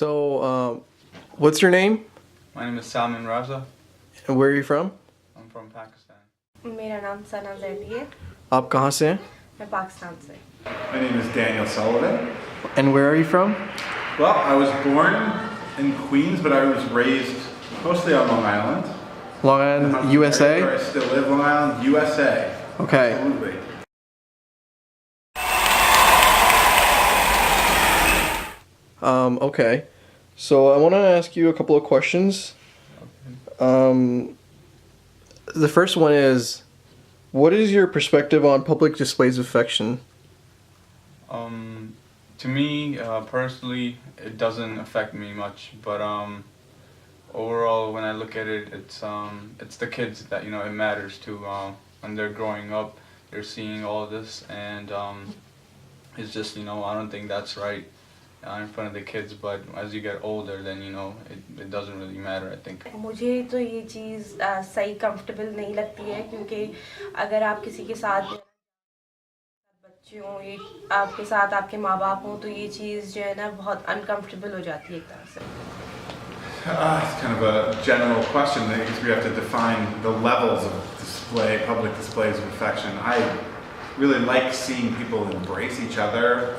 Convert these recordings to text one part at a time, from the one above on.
So, what's your name My name is Salman Raza. and where are you from? I'm from Pakistan. मेरा नाम सना जैदी है आप कहाँ से हैं? मैं पाकिस्तान से My name is Daniel Sullivan. And where are you from? Well, I was born in Queens, but I was raised mostly on Long Island. Long Island, USA? Where I still live, Long Island, USA. Okay. Absolutely. Okay. So I want to ask you a couple of questions. The first one is, what is your perspective on public displays of affection? To me, personally, it doesn't affect me much, but overall, when I look at it, it's the kids that it matters to. When they're growing up, they're seeing all this, and it's just I don't think that's right in front of the kids. But as you get older, then it doesn't really matter, I think. मुझे तो ये चीज़ सही comfortable नहीं लगती है क्योंकि अगर आप किसी के साथ बच्चे हों ये आपके साथ आपके माँ बाप हों तो ये चीज़ जो है ना बहुत अनकंफर्टेबल हो जाती है एक तरह से It's kind of a general question. I guess we have to define the levels of public displays of affection. I really like seeing people embrace each other.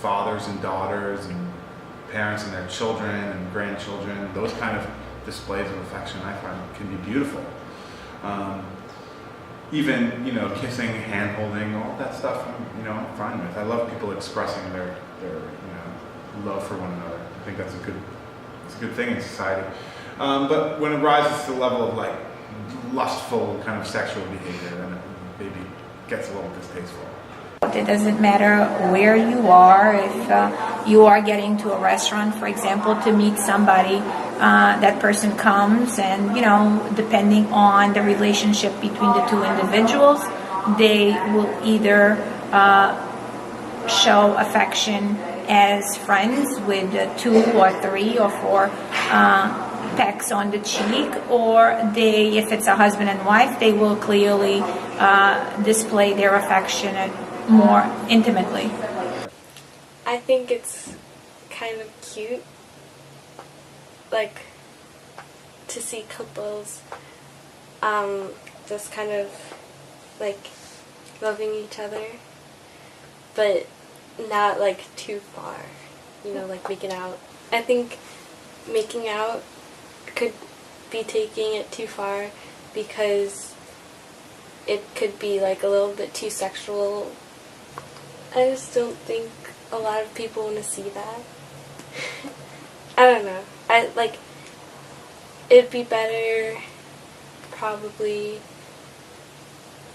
Fathers and daughters and parents and their children and grandchildren, those kind of displays of affection I find can be beautiful. Even, kissing, hand holding, all that stuff I'm fine with. I love people expressing their love for one another. I think that's a good thing in society. But when it rises to the level of like lustful kind of sexual behavior, then it maybe gets a little distasteful. It doesn't matter where you are. If you are getting to a restaurant, for example, to meet somebody, that person comes and, depending on the relationship between the two individuals, they will either show affection as friends with 2 or 3 or 4 pecks on the cheek, or if it's a husband and wife, they will clearly display their affection more intimately. I think it's kind of cute, like, to see couples just kind of, like, loving each other, but not, like, too far, like making out. I think making out could be taking it too far because it could be, like, a little bit too sexual. I just don't think a lot of people want to see that. I don't know. It'd be better probably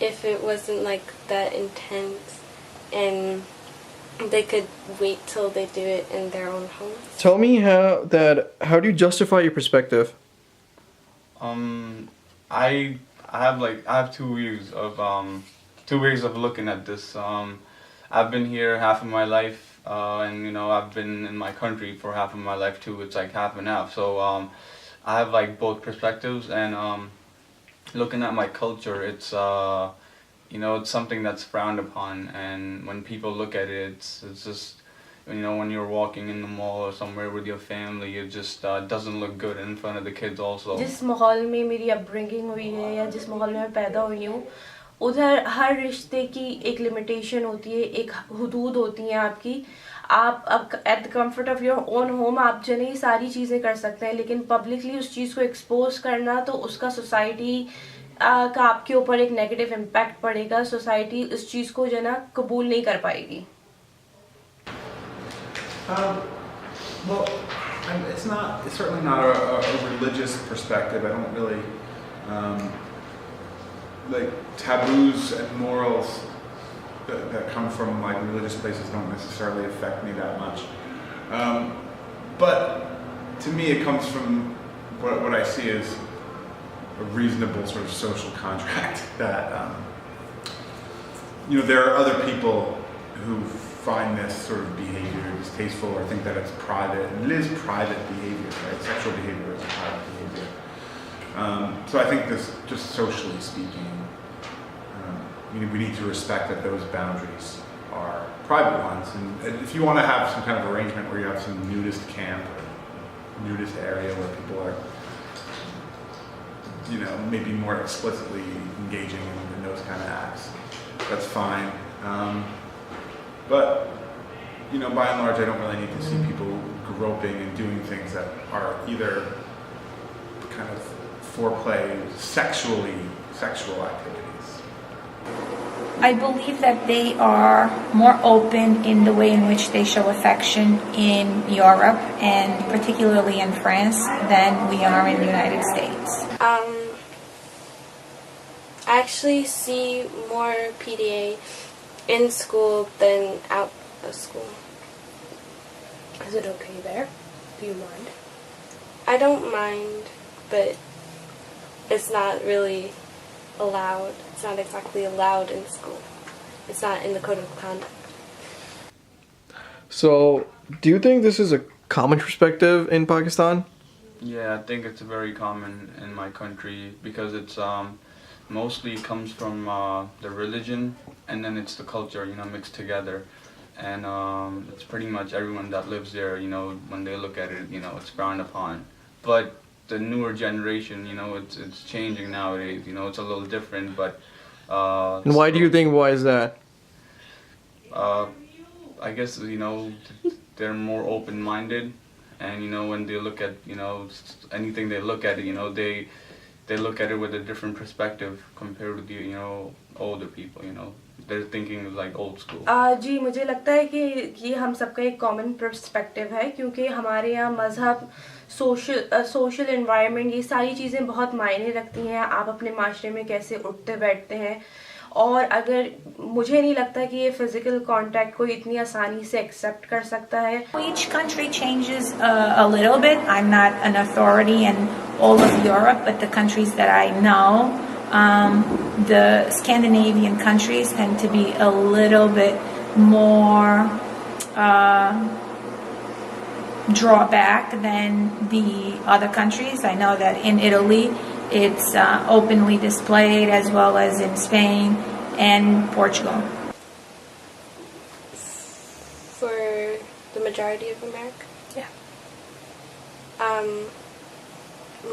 if it wasn't like that intense and they could wait till they do it in their own homes. Tell me how do you justify your perspective? I have two ways of looking at this. I've been here half of my life, and I've been in my country for half of my life too. It's like half and half. So I have like both perspectives, and looking at my culture, it's it's something that's frowned upon, and when people look at it, it's just when you're walking in the mall or somewhere with your family, it just doesn't look good in front of the kids also. जिस माहौल में मेरी upbringing हुई है या जिस माहौल में मैं पैदा हुई हूँ उधर हर रिश्ते की एक लिमिटेशन होती है, एक हदूद होती हैं आपकी. आप अब at the comfort of your own home आप जो नहीं सारी चीज़ें कर सकते हैं, लेकिन पब्लिकली उस चीज़ को एक्सपोज करना तो उसका सोसाइटी का आपके ऊपर एक नेगेटिव इम्पैक्ट पड़ेगा. सोसाइटी उस चीज़ को जो ना कबूल नहीं कर पाएगी. Well, it's certainly not a religious perspective. I don't really like taboos and morals that come from like religious places don't necessarily affect me that much. But to me, it comes from what I see as a reasonable sort of social contract that there are other people who find this sort of behavior distasteful or think that it's private, and it is private behavior, right? Sexual behavior is private behavior. So I think this, just socially speaking, we need to respect that those boundaries are private ones. And if you want to have some kind of arrangement where you have some nudist camp or nudist area where people are, you know, maybe more explicitly engaging in those kind of acts, that's fine. But, you know, by and large, I don't really need to see people groping and doing things that are either kind of foreplay, sexual activities. I believe that they are more open in the way in which they show affection in Europe and particularly in France than we are in the United States. I actually see more PDA in school than out of school. Is it okay there? Do you mind? I don't mind, but it's not really allowed. It's not exactly allowed in school. It's not in the code of conduct. So, do you think this is a common perspective in Pakistan? Yeah, I think it's very common in my country because it's mostly comes from the religion, and then it's the culture, you know, mixed together. And it's pretty much everyone that lives there, you know, when they look at it, you know, it's frowned upon. But the newer generation, you know, it's changing nowadays. You know, it's a little different, but. And why do you think? Why is that? I guess, you know, they're more open-minded, and you know, when they look at, you know, anything they look at it, you know, they look at it with a different perspective compared with the, you know, older people. You know, they're thinking like old school. जी मुझे लगता है कि ये हम सबका एक common perspective है क्योंकि हमारे यहाँ मज़हब सोशल एनवायरनमेंट ये सारी चीज़ें बहुत मायने रखती हैं आप अपने माशरे में कैसे उठते बैठते हैं और अगर मुझे नहीं लगता कि ये फिजिकल कांटेक्ट को इतनी आसानी से एक्सेप्ट कर सकता है. Each country changes a little bit. I'm not an authority in all of Europe, but the countries that I know, the Scandinavian countries tend to be a little bit more drawback than the other countries. I know that in Italy it's openly displayed as well as in Spain and Portugal. For the majority of America? Yeah.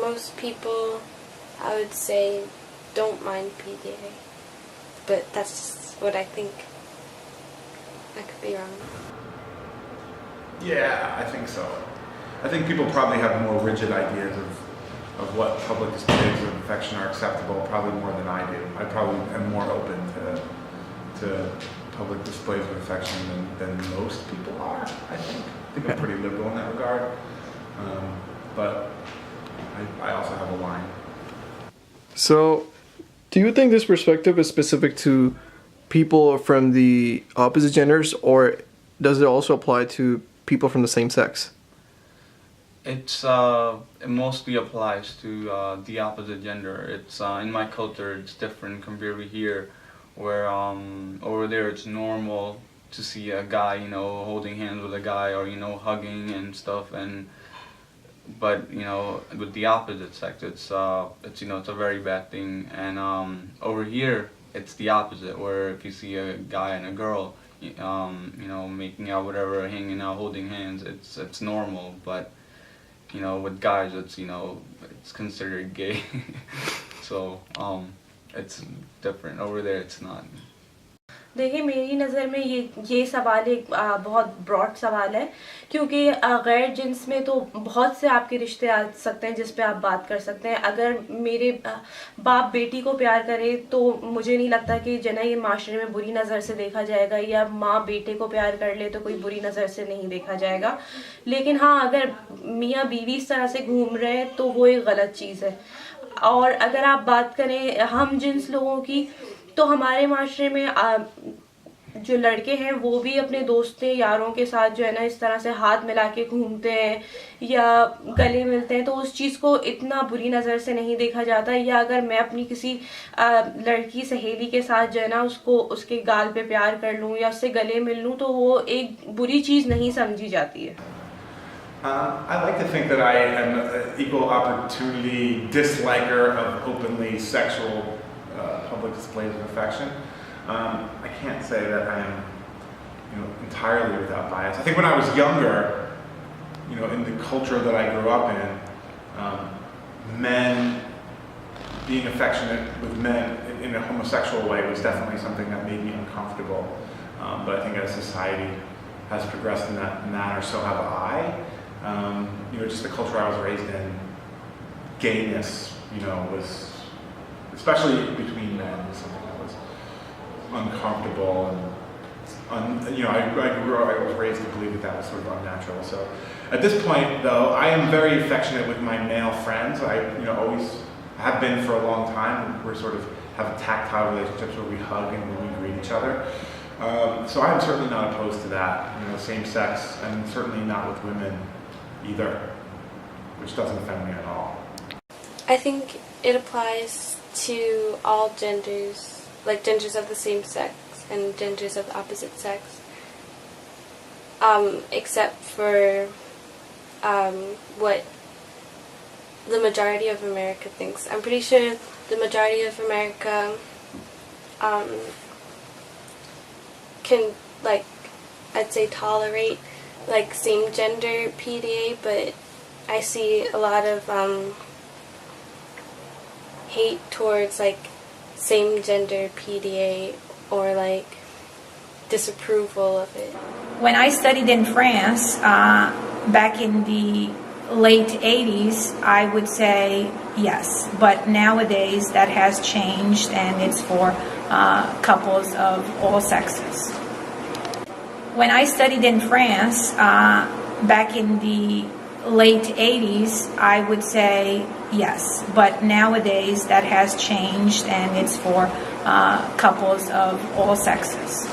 Most people, I would say, don't mind PDA, but that's just what I think. I could be wrong. Yeah, I think so. I think people probably have more rigid ideas of what public displays of affection are acceptable, probably more than I do. I probably am more open to public displays of affection than most people are, I think. I think I'm pretty liberal in that regard. But I also have a line. So, do you think this perspective is specific to people from the opposite genders, or does it also apply to people from the same sex? It mostly applies to the opposite gender. It's in my culture, it's different compared to here, where over there it's normal to see a guy, you know, holding hands with a guy or, you know, hugging and stuff, but you know, with the opposite sex, it's you know, it's a very bad thing. And over here, it's the opposite, where if you see a guy and a girl, you know, making out, whatever, hanging out, holding hands, it's normal. But you know, with guys, it's, you know, it's considered gay. So it's different. Over there, it's not. देखिए मेरी नज़र में ये सवाल एक बहुत broad सवाल है क्योंकि गैर जिन्स में तो बहुत से आपके रिश्ते आ सकते हैं जिस पे आप बात कर सकते हैं. अगर मेरे बाप बेटी को प्यार करे तो मुझे नहीं लगता कि जना ये माशरे में बुरी नज़र से देखा जाएगा, या माँ बेटे को प्यार कर ले तो कोई बुरी नज़र से नहीं देखा जाएगा. लेकिन हाँ, अगर मियाँ बीवी इस तरह से घूम रहे हैं तो वो एक गलत चीज़ है. और अगर आप बात करें हम जिन्स लोगों की, तो हमारे माशरे में जो लड़के हैं वो भी अपने दोस्तों यारों के साथ जो है ना इस तरह से हाथ मिला के घूमते हैं या गले मिलते हैं, तो उस चीज़ को इतना बुरी नज़र से नहीं देखा जाता. या अगर मैं अपनी किसी लड़की सहेली के साथ जो है ना उसको उसके गाल पे प्यार कर लूँ या उससे गले मिल लूँ तो वो एक बुरी चीज़ नहीं समझी जाती है. I like to think that I am an equal opportunity disliker of openly sexual public displays of affection. I can't say that I am entirely without bias. I think when I was younger, in the culture that I grew up in, men being affectionate with men in a homosexual way was definitely something that made me uncomfortable. But I think as society has progressed in that manner, so have I. Just the culture I was raised in, gayness, was, especially between men, was something that was uncomfortable and I was raised to believe that was sort of unnatural. So at this point, though, I am very affectionate with my male friends. I always have been for a long time. We're sort of have tactile relationships where we hug and we greet each other. So I'm certainly not opposed to that, same sex, and certainly not with women either, which doesn't offend me at all. I think it applies to all genders, like genders of the same sex and genders of the opposite sex, except for what the majority of America thinks. I'm pretty sure the majority of America can, I'd say, tolerate same gender PDA, but I see a lot of hate towards same gender PDA or disapproval of it. When I studied in France back in the late 80s, I would say yes, but nowadays that has changed and it's for couples of all sexes. When I studied in France back in the late 80s, I would say yes, but nowadays that has changed and it's for couples of all sexes.